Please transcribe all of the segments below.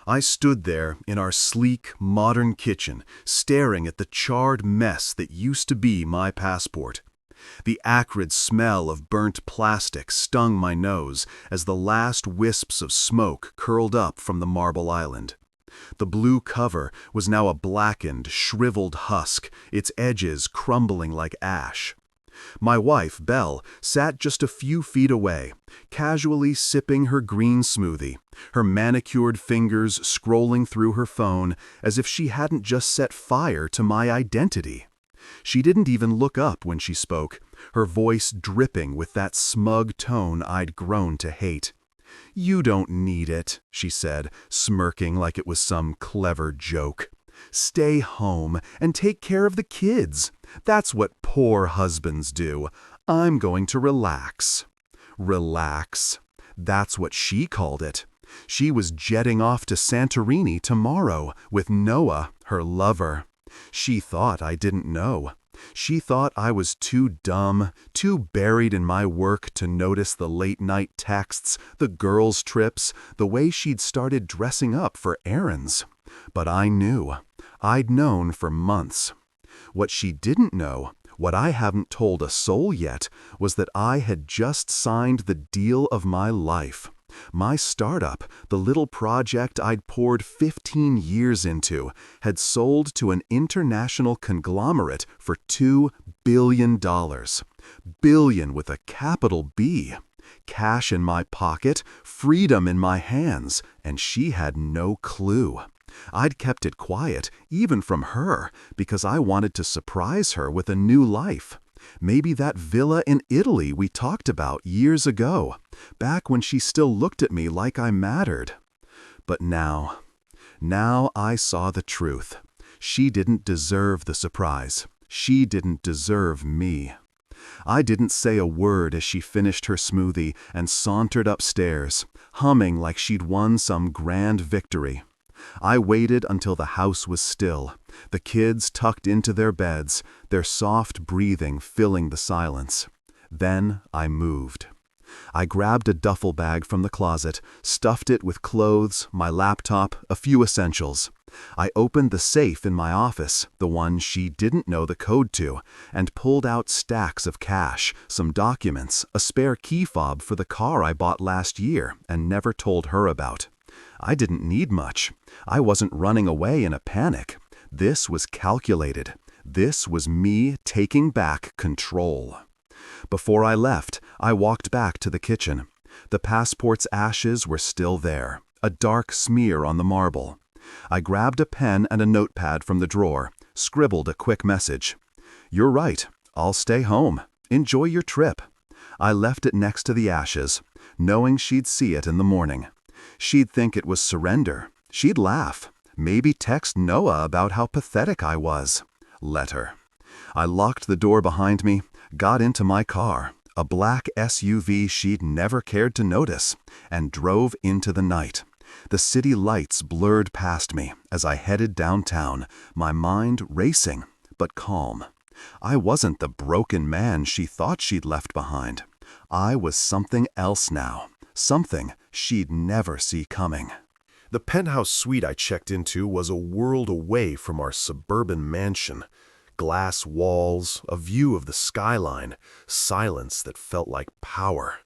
I stood there in our sleek, modern kitchen, staring at the charred mess that used to be my passport. The acrid smell of burnt plastic stung my nose as the last wisps of smoke curled up from the marble island. The blue cover was now a blackened, shriveled husk, its edges crumbling like ash. My wife, Belle, sat just a few feet away, casually sipping her green smoothie, her manicured fingers scrolling through her phone as if she hadn't just set fire to my identity. She didn't even look up when she spoke, her voice dripping with that smug tone I'd grown to hate. "You don't need it," she said, smirking like it was some clever joke. "Stay home and take care of the kids. That's what poor husbands do. I'm going to relax." Relax. That's what she called it. She was jetting off to Santorini tomorrow with Noah, her lover. She thought I didn't know. She thought I was too dumb, too buried in my work to notice the late-night texts, the girls' trips, the way she'd started dressing up for errands. But I knew. I'd known for months. What she didn't know, what I haven't told a soul yet, was that I had just signed the deal of my life. My startup, the little project I'd poured 15 years into, had sold to an international conglomerate for $2 billion. Billion with a capital B. Cash in my pocket, freedom in my hands, and she had no clue. I'd kept it quiet, even from her, because I wanted to surprise her with a new life. Maybe that villa in Italy we talked about years ago, back when she still looked at me like I mattered. But now I saw the truth. She didn't deserve the surprise. She didn't deserve me. I didn't say a word as she finished her smoothie and sauntered upstairs, humming like she'd won some grand victory. I waited until the house was still, the kids tucked into their beds, their soft breathing filling the silence. Then I moved. I grabbed a duffel bag from the closet, stuffed it with clothes, my laptop, a few essentials. I opened the safe in my office, the one she didn't know the code to, and pulled out stacks of cash, some documents, a spare key fob for the car I bought last year and never told her about. I didn't need much. I wasn't running away in a panic. This was calculated. This was me taking back control. Before I left, I walked back to the kitchen. The passport's ashes were still there, a dark smear on the marble. I grabbed a pen and a notepad from the drawer, scribbled a quick message. "You're right. I'll stay home. Enjoy your trip." I left it next to the ashes, knowing she'd see it in the morning. She'd think it was surrender. She'd laugh. Maybe text Noah about how pathetic I was. Let her. I locked the door behind me, got into my car, a black SUV she'd never cared to notice, and drove into the night. The city lights blurred past me as I headed downtown, my mind racing, but calm. I wasn't the broken man she thought she'd left behind. I was something else now, something she'd never see coming. The penthouse suite I checked into was a world away from our suburban mansion. Glass walls, a view of the skyline, silence that felt like power.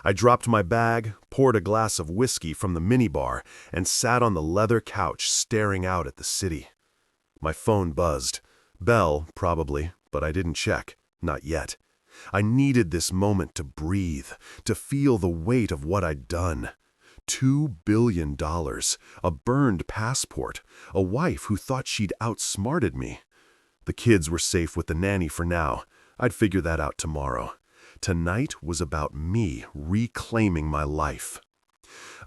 I dropped my bag, poured a glass of whiskey from the minibar, and sat on the leather couch staring out at the city. My phone buzzed. Belle, probably, but I didn't check. Not yet. I needed this moment to breathe, to feel the weight of what I'd done. $2 billion, a burned passport, a wife who thought she'd outsmarted me. The kids were safe with the nanny for now. I'd figure that out tomorrow. Tonight was about me reclaiming my life.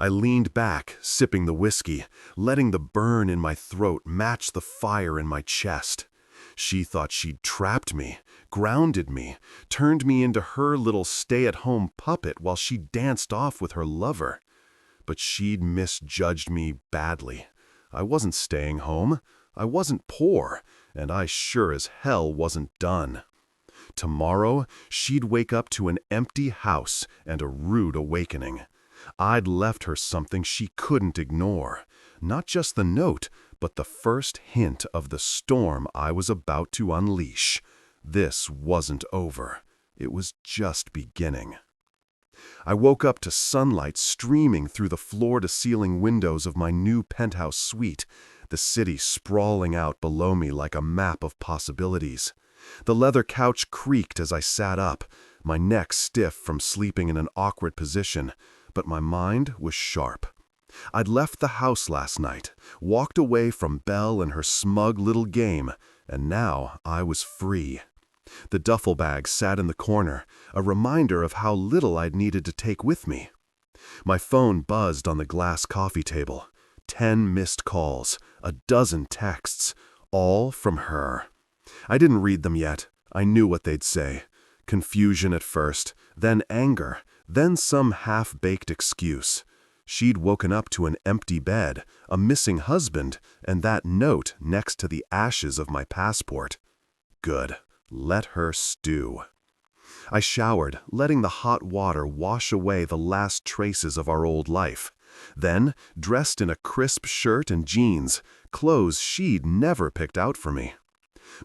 I leaned back, sipping the whiskey, letting the burn in my throat match the fire in my chest. She thought she'd trapped me, grounded me, turned me into her little stay-at-home puppet while she danced off with her lover. But she'd misjudged me badly. I wasn't staying home. I wasn't poor, and I sure as hell wasn't done. Tomorrow, she'd wake up to an empty house and a rude awakening. I'd left her something she couldn't ignore. Not just the note, but the first hint of the storm I was about to unleash. This wasn't over. It was just beginning. I woke up to sunlight streaming through the floor-to-ceiling windows of my new penthouse suite, the city sprawling out below me like a map of possibilities. The leather couch creaked as I sat up, my neck stiff from sleeping in an awkward position, but my mind was sharp. I'd left the house last night, walked away from Belle and her smug little game, and now I was free. The duffel bag sat in the corner, a reminder of how little I'd needed to take with me. My phone buzzed on the glass coffee table. 10 missed calls, a dozen texts, all from her. I didn't read them yet. I knew what they'd say. Confusion at first, then anger, then some half-baked excuse. She'd woken up to an empty bed, a missing husband, and that note next to the ashes of my passport. Good. Let her stew. I showered, letting the hot water wash away the last traces of our old life. Then, dressed in a crisp shirt and jeans, clothes she'd never picked out for me.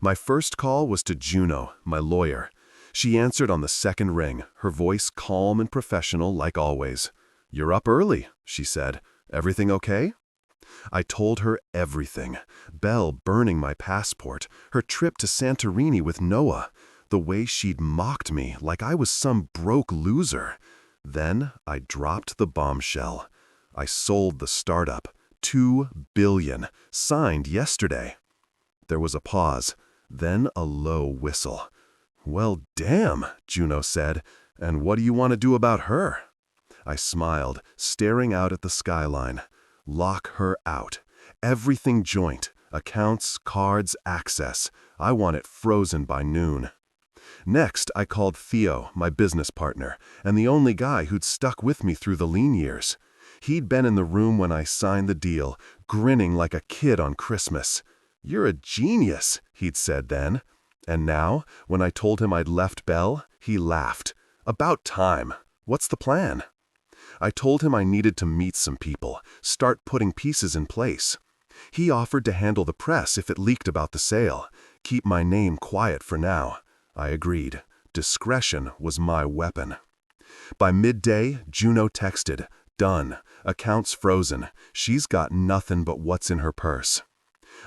My first call was to Juno, my lawyer. She answered on the second ring, her voice calm and professional like always. "You're up early," she said. "Everything okay?" I told her everything. Belle burning my passport, her trip to Santorini with Noah, the way she'd mocked me like I was some broke loser. Then I dropped the bombshell. I sold the startup. $2 billion, signed yesterday. There was a pause, then a low whistle. "Well, damn," Juno said. "And what do you want to do about her?" I smiled, staring out at the skyline. Lock her out. Everything joint. Accounts, cards, access. I want it frozen by noon. Next, I called Theo, my business partner, and the only guy who'd stuck with me through the lean years. He'd been in the room when I signed the deal, grinning like a kid on Christmas. "You're a genius," he'd said then. And now, when I told him I'd left Belle, he laughed. "About time. What's the plan?" I told him I needed to meet some people, start putting pieces in place. He offered to handle the press if it leaked about the sale, keep my name quiet for now. I agreed. Discretion was my weapon. By midday, Juno texted, "Done. Accounts frozen. She's got nothing but what's in her purse."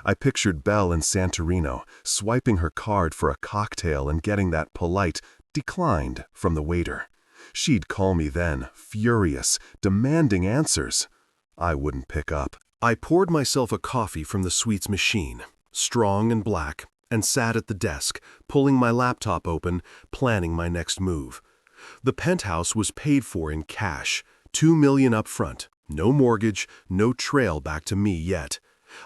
I pictured Belle in Santorini, swiping her card for a cocktail and getting that polite "declined" from the waiter. She'd call me then, furious, demanding answers. I wouldn't pick up. I poured myself a coffee from the suite's machine, strong and black, and sat at the desk, pulling my laptop open, planning my next move. The penthouse was paid for in cash, $2 million up front, no mortgage, no trail back to me yet.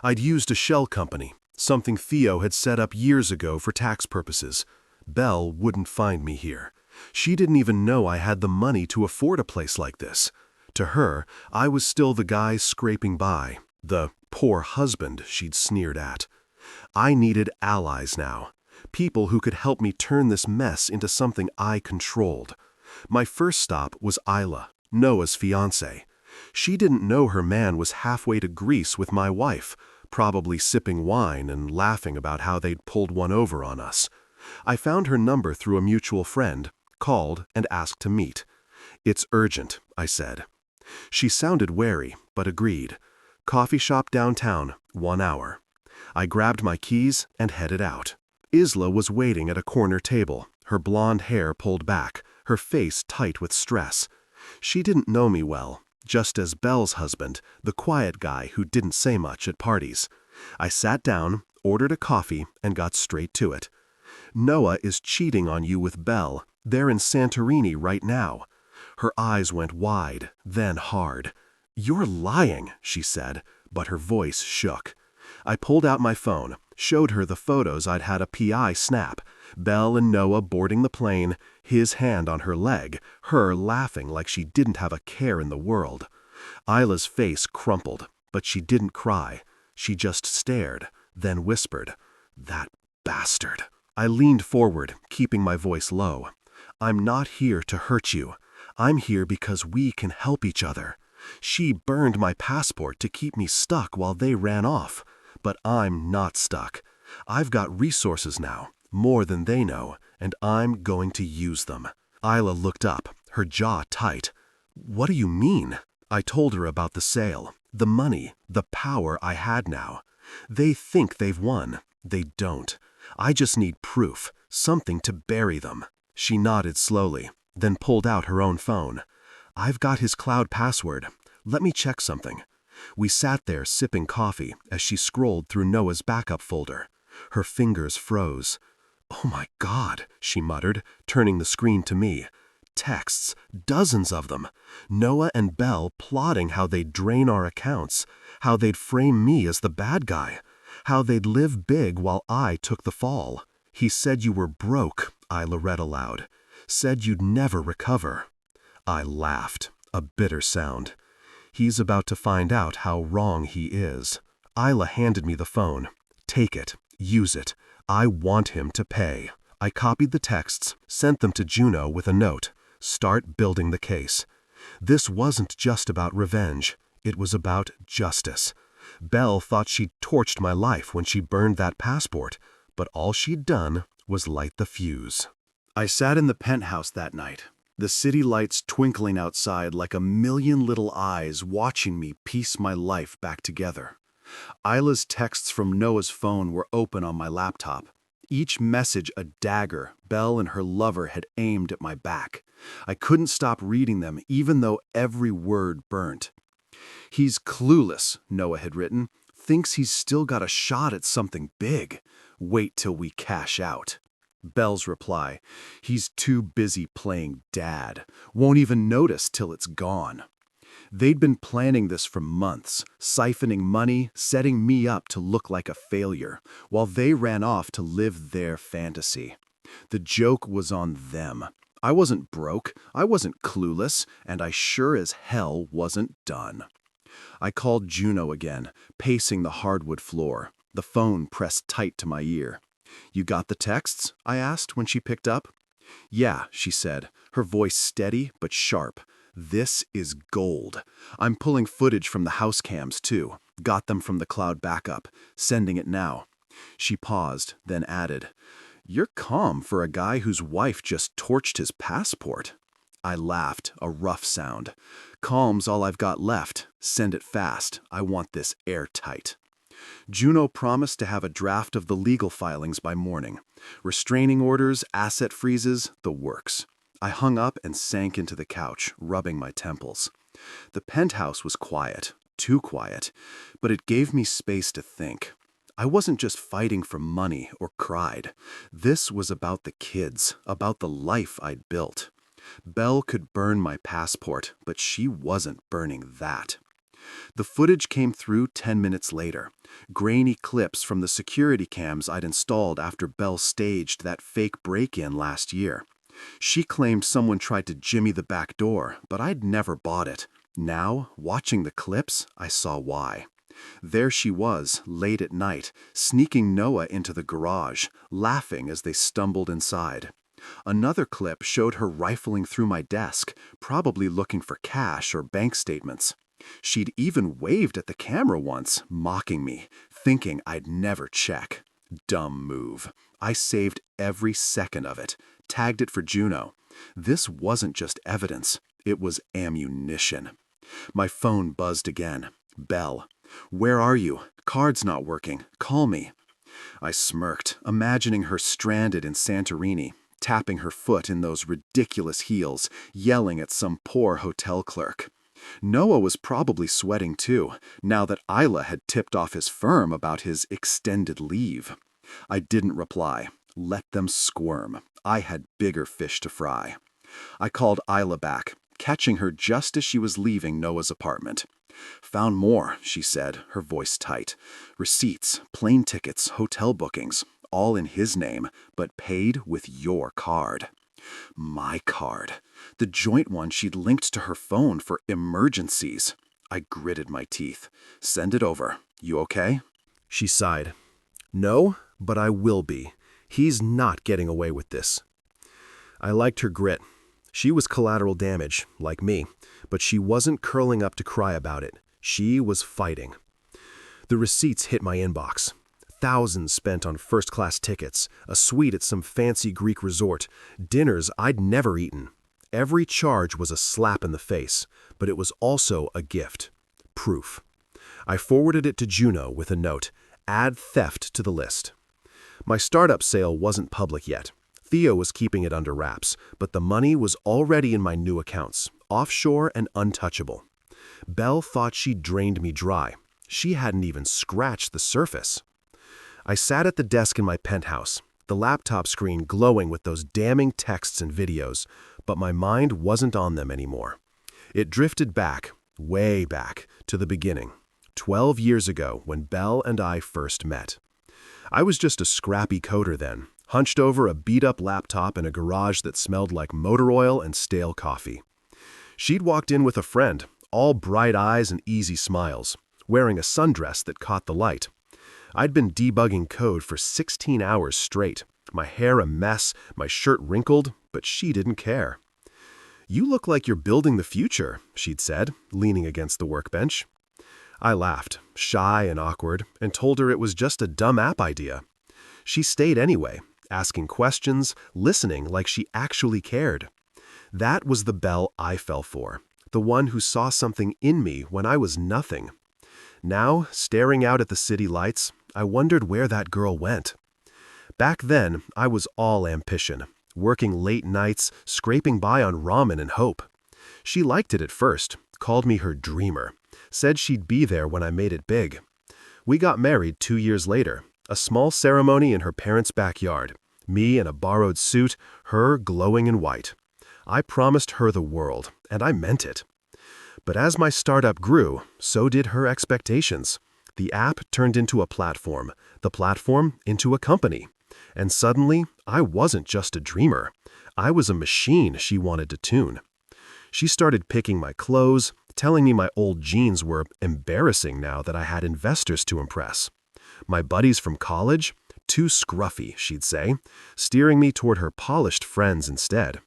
I'd used a shell company, something Theo had set up years ago for tax purposes. Belle wouldn't find me here. She didn't even know I had the money to afford a place like this. To her, I was still the guy scraping by, the poor husband she'd sneered at. I needed allies now, people who could help me turn this mess into something I controlled. My first stop was Isla, Noah's fiancée. She didn't know her man was halfway to Greece with my wife, probably sipping wine and laughing about how they'd pulled one over on us. I found her number through a mutual friend, called and asked to meet. "It's urgent," I said. She sounded wary, but agreed. Coffee shop downtown, 1 hour. I grabbed my keys and headed out. Isla was waiting at a corner table, her blonde hair pulled back, her face tight with stress. She didn't know me well, just as Belle's husband, the quiet guy who didn't say much at parties. I sat down, ordered a coffee, and got straight to it. "Noah is cheating on you with Belle. They're in Santorini right now." Her eyes went wide, then hard. "You're lying," she said, but her voice shook. I pulled out my phone, showed her the photos I'd had a PI snap. Belle and Noah boarding the plane, his hand on her leg, her laughing like she didn't have a care in the world. Isla's face crumpled, but she didn't cry. She just stared, then whispered, "That bastard." I leaned forward, keeping my voice low. "I'm not here to hurt you. I'm here because we can help each other. She burned my passport to keep me stuck while they ran off. But I'm not stuck. I've got resources now, more than they know, and I'm going to use them. Isla looked up, her jaw tight. What do you mean? I told her about the sale, the money, the power I had now. They think they've won. They don't. I just need proof, something to bury them. She nodded slowly, then pulled out her own phone. I've got his cloud password. Let me check something. We sat there sipping coffee as she scrolled through Noah's backup folder. Her fingers froze. "Oh my God," she muttered, turning the screen to me. Texts, dozens of them. Noah and Belle plotting how they'd drain our accounts, how they'd frame me as the bad guy, how they'd live big while I took the fall. "He said you were broke," Isla read aloud. "Said you'd never recover." I laughed, a bitter sound. He's about to find out how wrong he is. Isla handed me the phone. "Take it. Use it. I want him to pay." I copied the texts, sent them to Juno with a note. Start building the case. This wasn't just about revenge. It was about justice. Belle thought she'd torched my life when she burned that passport, but all she'd done was light the fuse. I sat in the penthouse that night, the city lights twinkling outside like a million little eyes watching me piece my life back together. Isla's texts from Noah's phone were open on my laptop. Each message a dagger Belle and her lover had aimed at my back. I couldn't stop reading them even though every word burnt. "He's clueless," Noah had written. "Thinks he's still got a shot at something big. Wait till we cash out." Belle's reply: "He's too busy playing dad. Won't even notice till it's gone." They'd been planning this for months, siphoning money, setting me up to look like a failure, while they ran off to live their fantasy. The joke was on them. I wasn't broke, I wasn't clueless, and I sure as hell wasn't done. I called Juno again, pacing the hardwood floor, the phone pressed tight to my ear. "You got the texts?" I asked when she picked up. "Yeah," she said, her voice steady but sharp. "This is gold. I'm pulling footage from the house cams, too. Got them from the cloud backup. Sending it now." She paused, then added, "You're calm for a guy whose wife just torched his passport." I laughed, a rough sound. "Calm's all I've got left. Send it fast. I want this airtight." Juno promised to have a draft of the legal filings by morning. Restraining orders, asset freezes, the works. I hung up and sank into the couch, rubbing my temples. The penthouse was quiet, too quiet, but it gave me space to think. I wasn't just fighting for money or pride. This was about the kids, about the life I'd built. Belle could burn my passport, but she wasn't burning that. The footage came through 10 minutes later. Grainy clips from the security cams I'd installed after Belle staged that fake break-in last year. She claimed someone tried to jimmy the back door, but I'd never bought it. Now, watching the clips, I saw why. There she was, late at night, sneaking Noah into the garage, laughing as they stumbled inside. Another clip showed her rifling through my desk, probably looking for cash or bank statements. She'd even waved at the camera once, mocking me, thinking I'd never check. Dumb move. I saved every second of it, tagged it for Juno. This wasn't just evidence, it was ammunition. My phone buzzed again. "Belle. Where are you? Card's not working. Call me." I smirked, imagining her stranded in Santorini, tapping her foot in those ridiculous heels, yelling at some poor hotel clerk. Noah was probably sweating too, now that Isla had tipped off his firm about his extended leave. I didn't reply. Let them squirm. I had bigger fish to fry. I called Isla back, catching her just as she was leaving Noah's apartment. "Found more," she said, her voice tight. "Receipts, plane tickets, hotel bookings, all in his name, but paid with your card." My card. The joint one she'd linked to her phone for emergencies. I gritted my teeth. "Send it over. You okay?" She sighed. "No, but I will be. He's not getting away with this." I liked her grit. She was collateral damage, like me, But she wasn't curling up to cry about it. She was fighting. The receipts hit my inbox. Thousands spent on first-class tickets, a suite at some fancy Greek resort, dinners I'd never eaten. Every charge was a slap in the face, but it was also a gift. Proof. I forwarded it to Juno with a note, "Add theft to the list." My startup sale wasn't public yet. Theo was keeping it under wraps, but the money was already in my new accounts, offshore and untouchable. Belle thought she'd drained me dry. She hadn't even scratched the surface. I sat at the desk in my penthouse, the laptop screen glowing with those damning texts and videos, but my mind wasn't on them anymore. It drifted back, way back, to the beginning, 12 years ago when Belle and I first met. I was just a scrappy coder then, hunched over a beat-up laptop in a garage that smelled like motor oil and stale coffee. She'd walked in with a friend, all bright eyes and easy smiles, wearing a sundress that caught the light. I'd been debugging code for 16 hours straight, my hair a mess, my shirt wrinkled, but she didn't care. "You look like you're building the future," she'd said, leaning against the workbench. I laughed, shy and awkward, and told her it was just a dumb app idea. She stayed anyway, asking questions, listening like she actually cared. That was the Belle I fell for, the one who saw something in me when I was nothing. Now, staring out at the city lights, I wondered where that girl went. Back then, I was all ambition, working late nights, scraping by on ramen and hope. She liked it at first, called me her dreamer, said she'd be there when I made it big. We got married 2 years later, a small ceremony in her parents' backyard, me in a borrowed suit, her glowing in white. I promised her the world, and I meant it. But as my startup grew, so did her expectations. The app turned into a platform, the platform into a company. And suddenly, I wasn't just a dreamer. I was a machine she wanted to tune. She started picking my clothes, telling me my old jeans were embarrassing now that I had investors to impress. My buddies from college, too scruffy, she'd say, steering me toward her polished friends instead.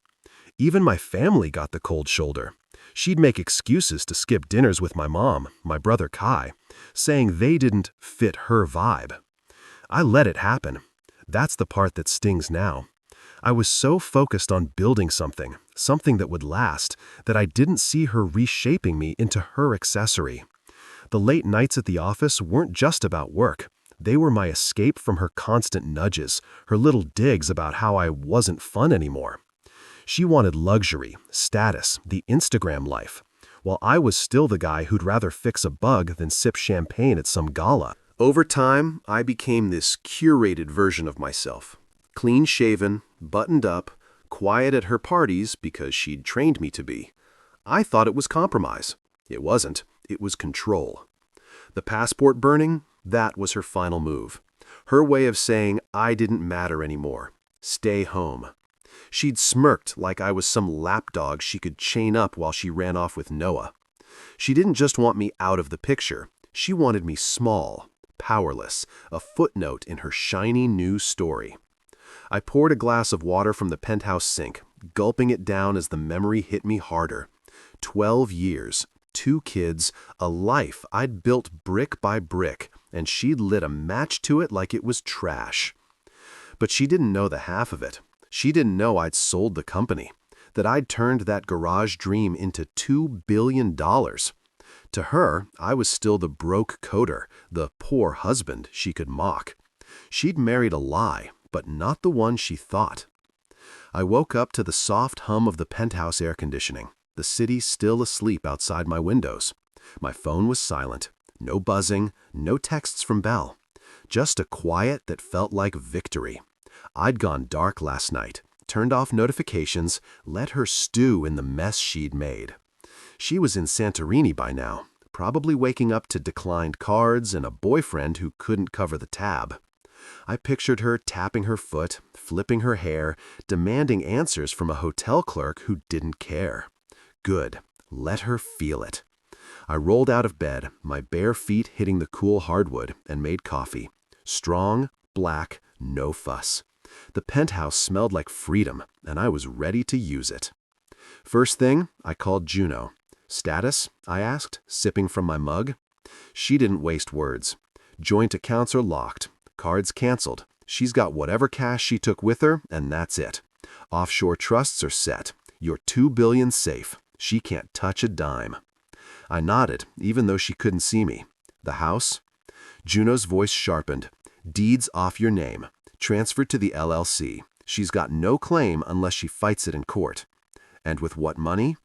Even my family got the cold shoulder. She'd make excuses to skip dinners with my mom, my brother Kai, saying they didn't fit her vibe. I let it happen. That's the part that stings now. I was so focused on building something that would last, that I didn't see her reshaping me into her accessory. The late nights at the office weren't just about work. They were my escape from her constant nudges, her little digs about how I wasn't fun anymore. She wanted luxury, status, the Instagram life, while I was still the guy who'd rather fix a bug than sip champagne at some gala. Over time, I became this curated version of myself. Clean-shaven, buttoned up, quiet at her parties because she'd trained me to be. I thought it was compromise. It wasn't. It was control. The passport burning, that was her final move. Her way of saying I didn't matter anymore. Stay home. She'd smirked like I was some lapdog she could chain up while she ran off with Noah. She didn't just want me out of the picture. She wanted me small, powerless, a footnote in her shiny new story. I poured a glass of water from the penthouse sink, gulping it down as the memory hit me harder. 12 years, 2 kids, a life I'd built brick by brick, and she'd lit a match to it like it was trash. But she didn't know the half of it. She didn't know I'd sold the company, that I'd turned that garage dream into $2 billion. To her, I was still the broke coder, the poor husband she could mock. She'd married a lie, but not the one she thought. I woke up to the soft hum of the penthouse air conditioning, the city still asleep outside my windows. My phone was silent, no buzzing, no texts from Belle. Just a quiet that felt like victory. I'd gone dark last night, turned off notifications, let her stew in the mess she'd made. She was in Santorini by now, probably waking up to declined cards and a boyfriend who couldn't cover the tab. I pictured her tapping her foot, flipping her hair, demanding answers from a hotel clerk who didn't care. Good. Let her feel it. I rolled out of bed, my bare feet hitting the cool hardwood, and made coffee. Strong, black, no fuss. The penthouse smelled like freedom, and I was ready to use it. First thing, I called Juno. "Status?" I asked, sipping from my mug. She didn't waste words. "Joint accounts are locked. Cards canceled. She's got whatever cash she took with her, and that's it. Offshore trusts are set. You're $2 billion safe. She can't touch a dime." I nodded, even though she couldn't see me. "The house?" Juno's voice sharpened. "Deeds off your name. Transferred to the LLC. She's got no claim unless she fights it in court." "And with what money?"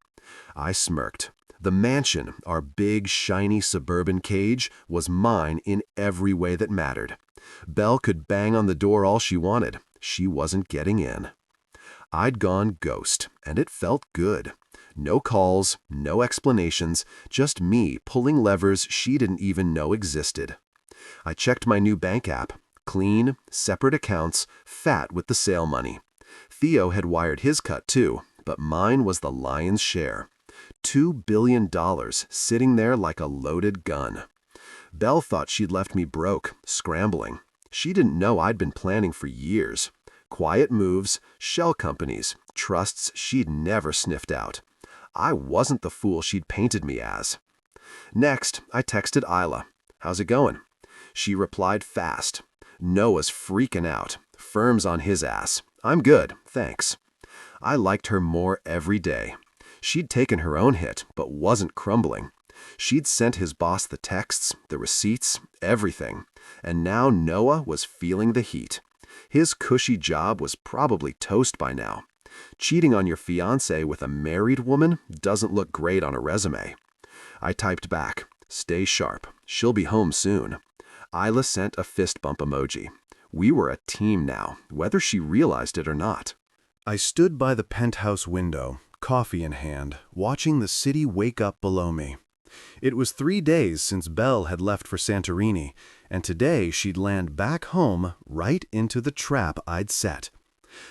I smirked. The mansion, our big, shiny suburban cage, was mine in every way that mattered. Belle could bang on the door all she wanted. She wasn't getting in. I'd gone ghost, and it felt good. No calls, no explanations, just me pulling levers she didn't even know existed. I checked my new bank app. Clean, separate accounts, fat with the sale money. Theo had wired his cut too, but mine was the lion's share. $2 billion sitting there like a loaded gun. Belle thought she'd left me broke, scrambling. She didn't know I'd been planning for years. Quiet moves, shell companies, trusts she'd never sniffed out. I wasn't the fool she'd painted me as. Next, I texted Isla. "How's it going?" She replied fast. "Noah's freaking out. Firm's on his ass. I'm good, thanks." I liked her more every day. She'd taken her own hit, but wasn't crumbling. She'd sent his boss the texts, the receipts, everything. And now Noah was feeling the heat. His cushy job was probably toast by now. Cheating on your fiancée with a married woman doesn't look great on a resume. I typed back, "Stay sharp. She'll be home soon." Isla sent a fist bump emoji. We were a team now, whether she realized it or not. I stood by the penthouse window, coffee in hand, watching the city wake up below me. It was 3 days since Belle had left for Santorini, and today she'd land back home right into the trap I'd set.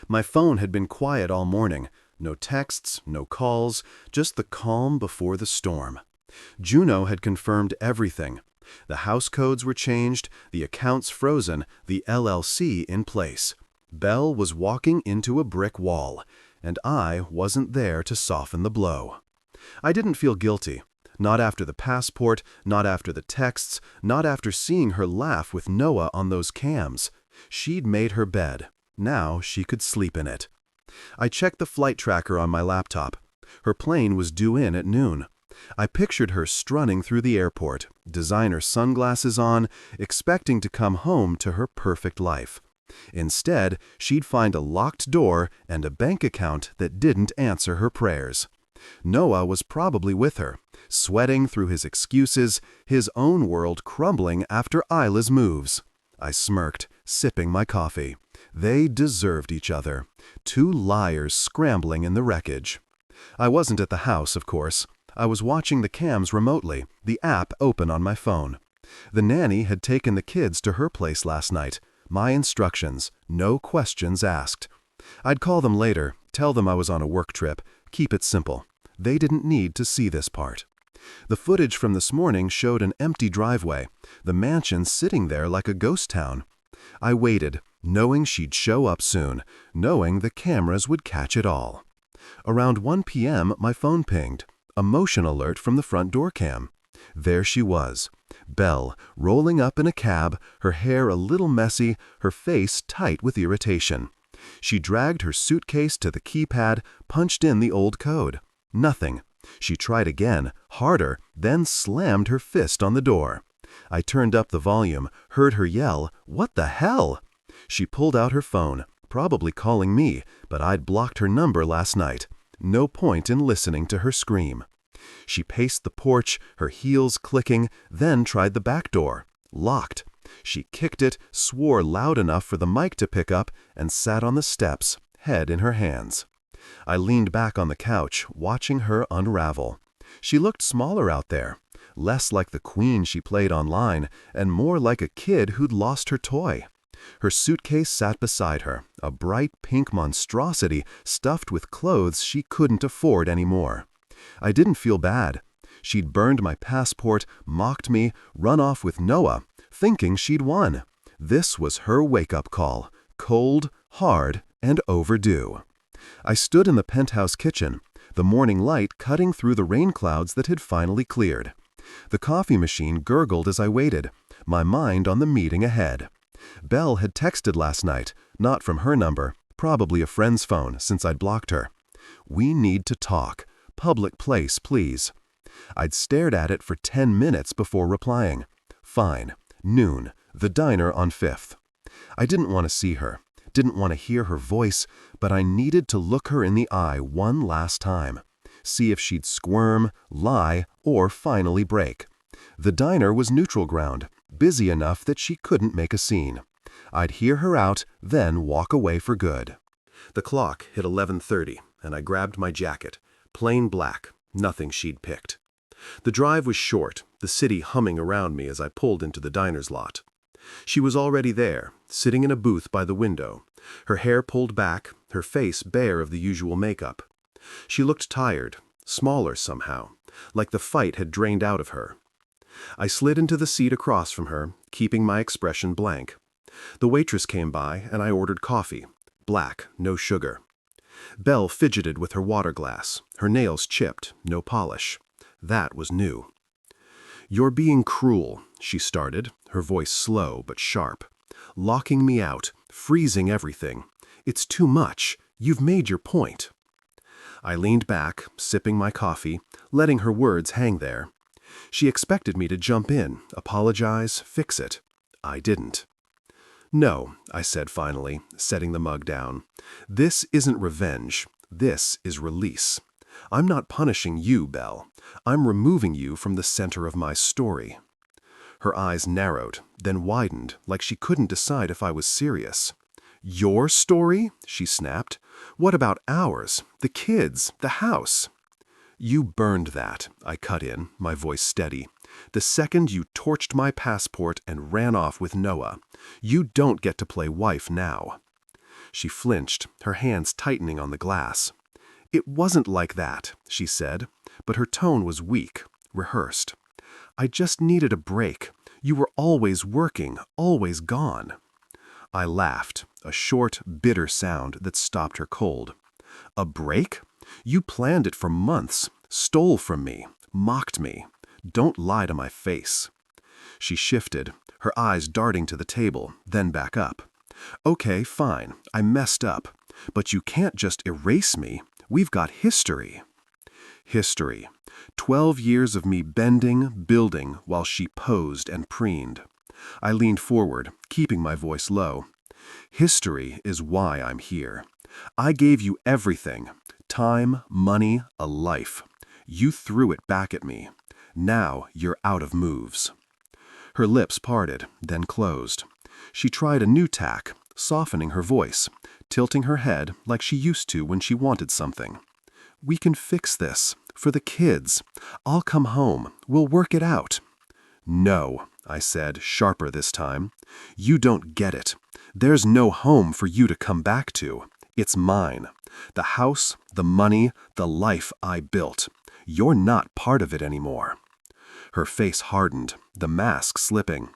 My phone had been quiet all morning. No texts, no calls, just the calm before the storm. Juno had confirmed everything. The house codes were changed, the accounts frozen, the LLC in place. Belle was walking into a brick wall, and I wasn't there to soften the blow. I didn't feel guilty. Not after the passport, not after the texts, not after seeing her laugh with Noah on those cams. She'd made her bed. Now she could sleep in it. I checked the flight tracker on my laptop. Her plane was due in at noon. I pictured her strutting through the airport, designer sunglasses on, expecting to come home to her perfect life. Instead, she'd find a locked door and a bank account that didn't answer her prayers. Noah was probably with her, sweating through his excuses, his own world crumbling after Isla's moves. I smirked, sipping my coffee. They deserved each other. 2 liars scrambling in the wreckage. I wasn't at the house, of course. I was watching the cams remotely, the app open on my phone. The nanny had taken the kids to her place last night. My instructions, no questions asked. I'd call them later, tell them I was on a work trip, keep it simple. They didn't need to see this part. The footage from this morning showed an empty driveway, the mansion sitting there like a ghost town. I waited, knowing she'd show up soon, knowing the cameras would catch it all. Around 1 p.m., my phone pinged. A motion alert from the front door cam. There she was, Belle, rolling up in a cab, her hair a little messy, her face tight with irritation. She dragged her suitcase to the keypad, punched in the old code. Nothing. She tried again, harder, then slammed her fist on the door. I turned up the volume, heard her yell, "What the hell?" She pulled out her phone, probably calling me, but I'd blocked her number last night. No point in listening to her scream. She paced the porch, her heels clicking, then tried the back door. Locked. She kicked it, swore loud enough for the mic to pick up, and sat on the steps, head in her hands. I leaned back on the couch, watching her unravel. She looked smaller out there, less like the queen she played online, and more like a kid who'd lost her toy. Her suitcase sat beside her, a bright pink monstrosity stuffed with clothes she couldn't afford anymore. I didn't feel bad. She'd burned my passport, mocked me, run off with Noah, thinking she'd won. This was her wake-up call, cold, hard, and overdue. I stood in the penthouse kitchen. the morning light cutting through the rain clouds that had finally cleared. The coffee machine gurgled as I waited, my mind on the meeting ahead. Belle had texted last night, not from her number, probably a friend's phone since I'd blocked her. We need to talk. Public place, please. I'd stared at it for 10 minutes before replying. Fine. Noon. The diner on 5th. I didn't want to see her, didn't want to hear her voice, but I needed to look her in the eye one last time. See if she'd squirm, lie, or finally break. The diner was neutral ground, busy enough that she couldn't make a scene. I'd hear her out, then walk away for good. The clock hit 11:30, and I grabbed my jacket. Plain black, nothing she'd picked. The drive was short, the city humming around me as I pulled into the diner's lot. She was already there, sitting in a booth by the window, her hair pulled back, her face bare of the usual makeup. She looked tired, smaller somehow, like the fight had drained out of her. I slid into the seat across from her, keeping my expression blank. The waitress came by, and I ordered coffee. Black, no sugar. Belle fidgeted with her water glass, her nails chipped, no polish. That was new. "You're being cruel," she started, her voice slow but sharp. "Locking me out, freezing everything. It's too much. You've made your point." I leaned back, sipping my coffee, letting her words hang there. She expected me to jump in, apologize, fix it. I didn't. "No," I said finally, setting the mug down. "This isn't revenge. This is release. I'm not punishing you, Belle. I'm removing you from the center of my story." Her eyes narrowed, then widened, like she couldn't decide if I was serious. "Your story?" she snapped. "What about ours? The kids? The house?" "You burned that," I cut in, my voice steady. "The second you torched my passport and ran off with Noah. You don't get to play wife now." She flinched, her hands tightening on the glass. "It wasn't like that," she said, but her tone was weak, rehearsed. "I just needed a break. You were always working, always gone." I laughed, a short, bitter sound that stopped her cold. "A break? You planned it for months, stole from me, mocked me. Don't lie to my face." She shifted, her eyes darting to the table, then back up. "Okay, fine, I messed up. But you can't just erase me. We've got history." History. 12 years of me bending, building, while she posed and preened. I leaned forward, keeping my voice low. "History is why I'm here. I gave you everything. Time, money, a life. You threw it back at me. Now you're out of moves." Her lips parted, then closed. She tried a new tack, softening her voice, tilting her head like she used to when she wanted something. "We can fix this. For the kids. I'll come home. We'll work it out." "No," I said, sharper this time. "You don't get it. There's no home for you to come back to. It's mine. The house, the money, the life I built. You're not part of it anymore." Her face hardened, the mask slipping.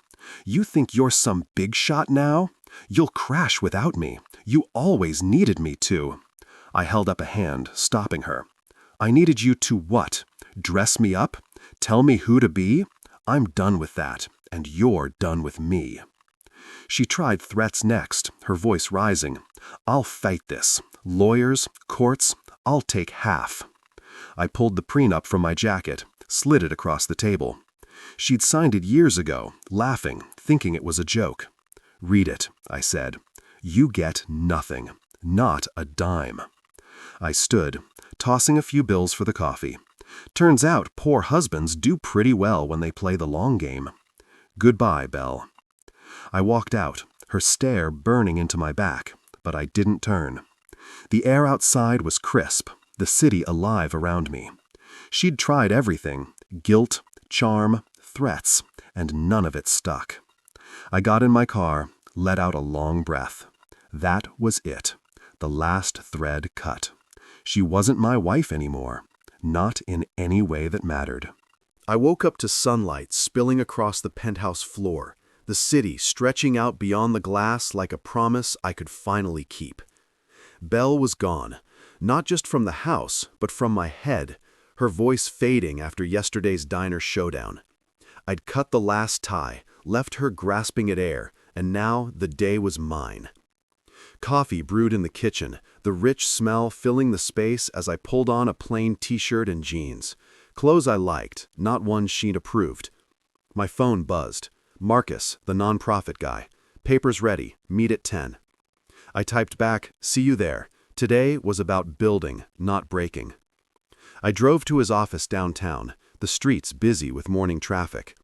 "You think you're some big shot now? You'll crash without me. You always needed me to." I held up a hand, stopping her. "I needed you to what? Dress me up? Tell me who to be? I'm done with that, and you're done with me." She tried threats next, her voice rising. "I'll fight this. Lawyers, courts, I'll take half." I pulled the prenup from my jacket, slid it across the table. She'd signed it years ago, laughing, thinking it was a joke. "Read it," I said. "You get nothing. Not a dime." I stood, tossing a few bills for the coffee. Turns out poor husbands do pretty well when they play the long game. "Goodbye, Belle." I walked out, her stare burning into my back, but I didn't turn. The air outside was crisp, the city alive around me. She'd tried everything, guilt, charm, threats, and none of it stuck. I got in my car, let out a long breath. That was it, the last thread cut. She wasn't my wife anymore, not in any way that mattered. I woke up to sunlight spilling across the penthouse floor, the city stretching out beyond the glass like a promise I could finally keep. Belle was gone. Not just from the house, but from my head, her voice fading after yesterday's diner showdown. I'd cut the last tie, left her grasping at air, and now the day was mine. Coffee brewed in the kitchen, the rich smell filling the space as I pulled on a plain t-shirt and jeans. Clothes I liked, not ones she'd approved. My phone buzzed. Marcus, the nonprofit guy. Papers ready, meet at 10. I typed back, see you there. Today was about building, not breaking. I drove to his office downtown, the streets busy with morning traffic.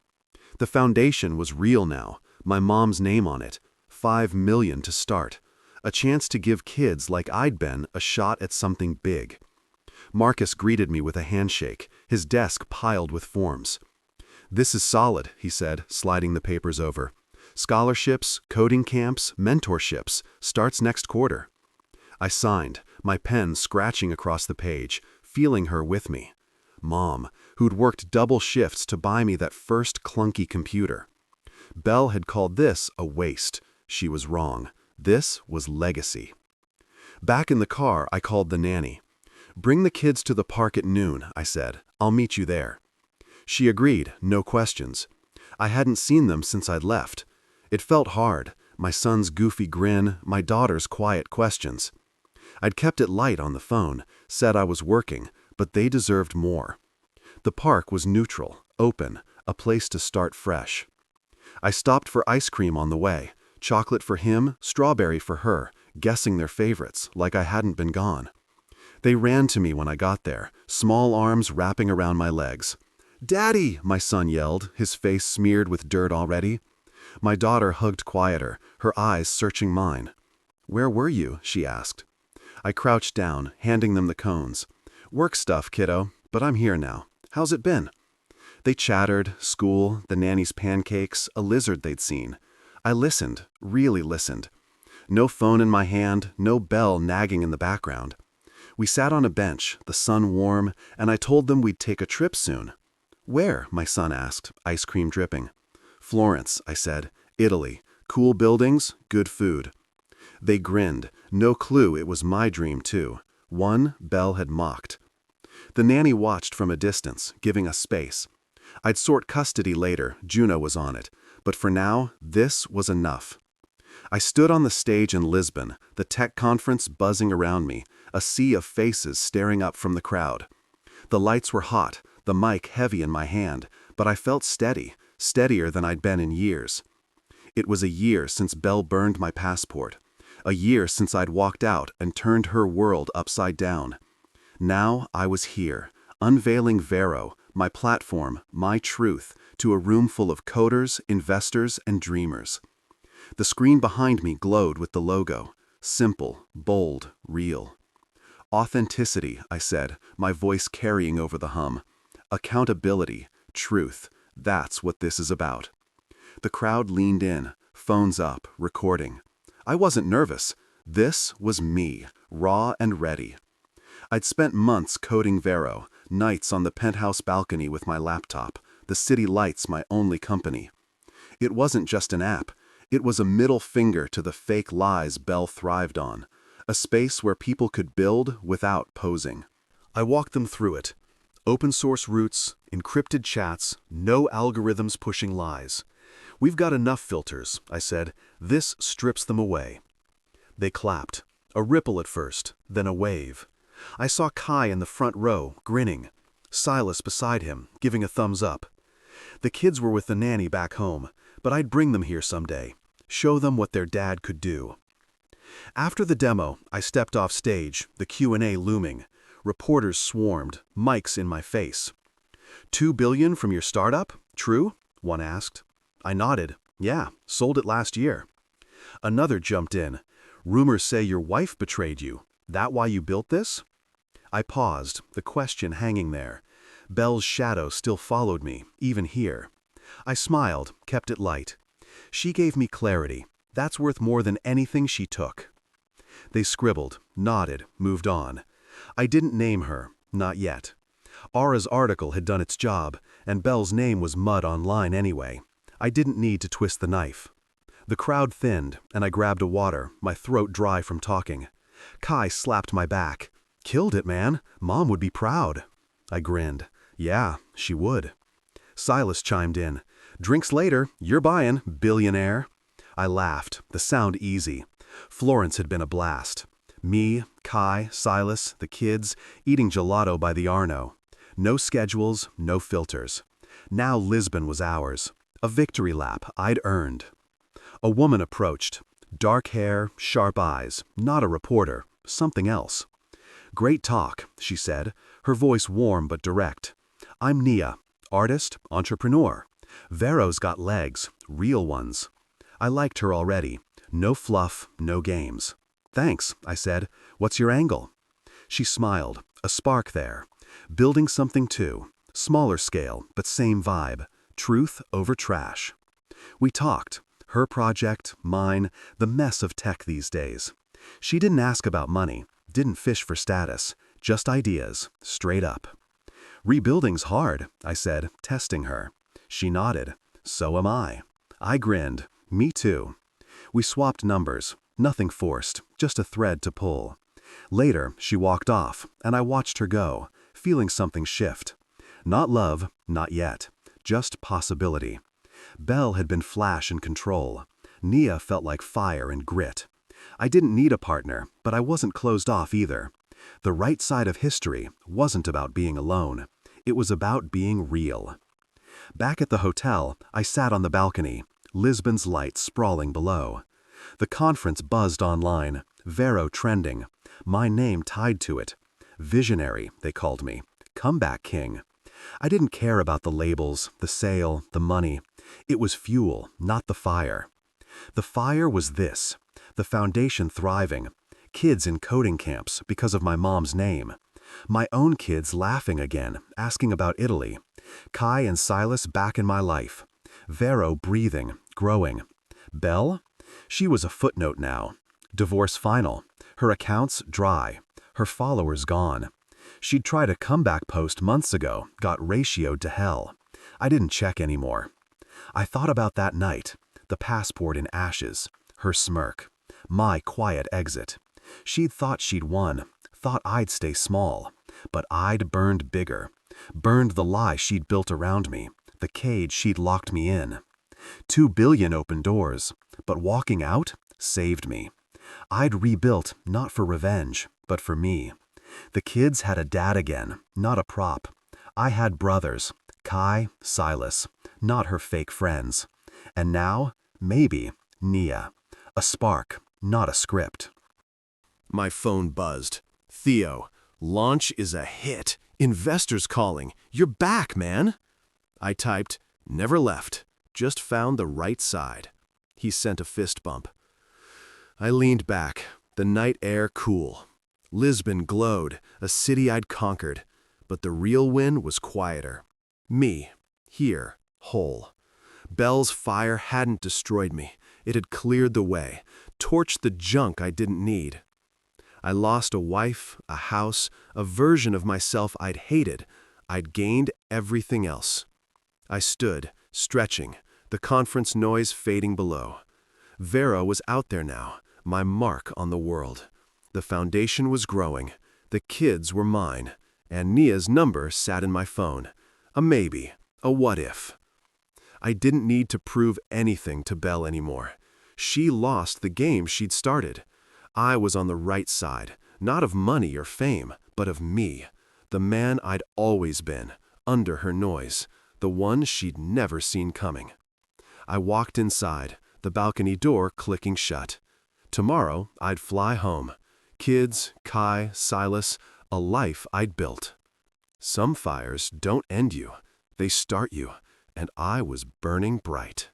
The foundation was real now, my mom's name on it. $5 million to start. A chance to give kids like I'd been a shot at something big. Marcus greeted me with a handshake, his desk piled with forms. This is solid, he said, sliding the papers over. Scholarships, coding camps, mentorships, starts next quarter. I signed, my pen scratching across the page, feeling her with me. Mom, who'd worked double shifts to buy me that first clunky computer. Belle had called this a waste. She was wrong. This was legacy. Back in the car, I called the nanny. Bring the kids to the park at noon, I said. I'll meet you there. She agreed, no questions. I hadn't seen them since I'd left. It felt hard, my son's goofy grin, my daughter's quiet questions. I'd kept it light on the phone, said I was working, but they deserved more. The park was neutral, open, a place to start fresh. I stopped for ice cream on the way, chocolate for him, strawberry for her, guessing their favorites, like I hadn't been gone. They ran to me when I got there, small arms wrapping around my legs. "Daddy!" my son yelled, his face smeared with dirt already. My daughter hugged quieter, her eyes searching mine. "Where were you?" she asked. I crouched down, handing them the cones. "Work stuff, kiddo, but I'm here now. How's it been?" They chattered, school, the nanny's pancakes, a lizard they'd seen. I listened, really listened. No phone in my hand, no bell nagging in the background. We sat on a bench, the sun warm, and I told them we'd take a trip soon. "Where?" my son asked, ice cream dripping. "Florence," I said. "Italy. Cool buildings, good food." They grinned, no clue it was my dream too. One Belle had mocked. The nanny watched from a distance, giving us space. I'd sort custody later, Juno was on it, but for now, this was enough. I stood on the stage in Lisbon, the tech conference buzzing around me, a sea of faces staring up from the crowd. The lights were hot, the mic heavy in my hand, but I felt steady, steadier than I'd been in years. It was a year since Belle burned my passport. A year since I'd walked out and turned her world upside down. Now I was here, unveiling Vero, my platform, my truth, to a room full of coders, investors, and dreamers. The screen behind me glowed with the logo. Simple, bold, real. Authenticity, I said, my voice carrying over the hum. Accountability, truth, that's what this is about. The crowd leaned in, phones up, recording. I wasn't nervous. This was me, raw and ready. I'd spent months coding Vero, nights on the penthouse balcony with my laptop, the city lights my only company. It wasn't just an app. It was a middle finger to the fake lies Belle thrived on, a space where people could build without posing. I walked them through it. Open source roots, encrypted chats, no algorithms pushing lies. "We've got enough filters," I said. "This strips them away." They clapped. A ripple at first, then a wave. I saw Kai in the front row, grinning. Silas beside him, giving a thumbs up. The kids were with the nanny back home, but I'd bring them here someday, show them what their dad could do. After the demo, I stepped off stage, the Q&A looming. Reporters swarmed, mics in my face. "$2 billion from your startup? True?" one asked. I nodded. "Yeah, sold it last year." Another jumped in. "Rumors say your wife betrayed you. That why you built this?" I paused, the question hanging there. Belle's shadow still followed me, even here. I smiled, kept it light. She gave me clarity. That's worth more than anything she took. They scribbled, nodded, moved on. I didn't name her, not yet. Aura's article had done its job, and Belle's name was mud online anyway. I didn't need to twist the knife. The crowd thinned, and I grabbed a water, my throat dry from talking. Kai slapped my back. Killed it, man. Mom would be proud. I grinned. Yeah, she would. Silas chimed in. Drinks later, you're buying, billionaire. I laughed, the sound easy. Florence had been a blast. Me, Kai, Silas, the kids, eating gelato by the Arno. No schedules, no filters. Now Lisbon was ours. A victory lap I'd earned. A woman approached. Dark hair, sharp eyes, not a reporter, something else. Great talk, she said, her voice warm but direct. I'm Nia, artist, entrepreneur. Vero's got legs, real ones. I liked her already. No fluff, no games. Thanks, I said. What's your angle? She smiled, a spark there. Building something too. Smaller scale, but same vibe. Truth over trash. We talked. Her project, mine, the mess of tech these days. She didn't ask about money, didn't fish for status, just ideas, straight up. Rebuilding's hard, I said, testing her. She nodded. So am I. I grinned. Me too. We swapped numbers, nothing forced, just a thread to pull. Later, she walked off, and I watched her go, feeling something shift. Not love, not yet, just possibility. Belle had been flash and control. Nia felt like fire and grit. I didn't need a partner, but I wasn't closed off either. The right side of history wasn't about being alone. It was about being real. Back at the hotel, I sat on the balcony, Lisbon's lights sprawling below. The conference buzzed online, Vero trending, my name tied to it. Visionary, they called me. Comeback king. I didn't care about the labels, the sale, the money. It was fuel, not the fire. The fire was this, the foundation thriving, kids in coding camps because of my mom's name. My own kids laughing again, asking about Italy. Kai and Silas back in my life. Vero breathing, growing. Belle? She was a footnote now. Divorce final. Her accounts dry. Her followers gone. She'd tried a comeback post months ago, got ratioed to hell. I didn't check anymore. I thought about that night, the passport in ashes, her smirk, my quiet exit. She'd thought she'd won, thought I'd stay small, but I'd burned bigger, burned the lie she'd built around me, the cage she'd locked me in. 2 billion open doors, but walking out saved me. I'd rebuilt not for revenge, but for me. The kids had a dad again, not a prop. I had brothers, Kai, Silas, not her fake friends. And now, maybe, Nia. A spark, not a script. My phone buzzed. Theo, launch is a hit. Investors calling. You're back, man. I typed, never left, just found the right side. He sent a fist bump. I leaned back, the night air cool. Lisbon glowed, a city I'd conquered, but the real win was quieter. Me, here, whole. Belle's fire hadn't destroyed me. It had cleared the way, torched the junk I didn't need. I lost a wife, a house, a version of myself I'd hated. I'd gained everything else. I stood, stretching, the conference noise fading below. Vero was out there now, my mark on the world. The foundation was growing, the kids were mine, and Nia's number sat in my phone. A maybe, a what if. I didn't need to prove anything to Belle anymore. She lost the game she'd started. I was on the right side, not of money or fame, but of me, the man I'd always been, under her noise, the one she'd never seen coming. I walked inside, the balcony door clicking shut. Tomorrow, I'd fly home. Kids, Kai, Silas, a life I'd built. Some fires don't end you, they start you, and I was burning bright.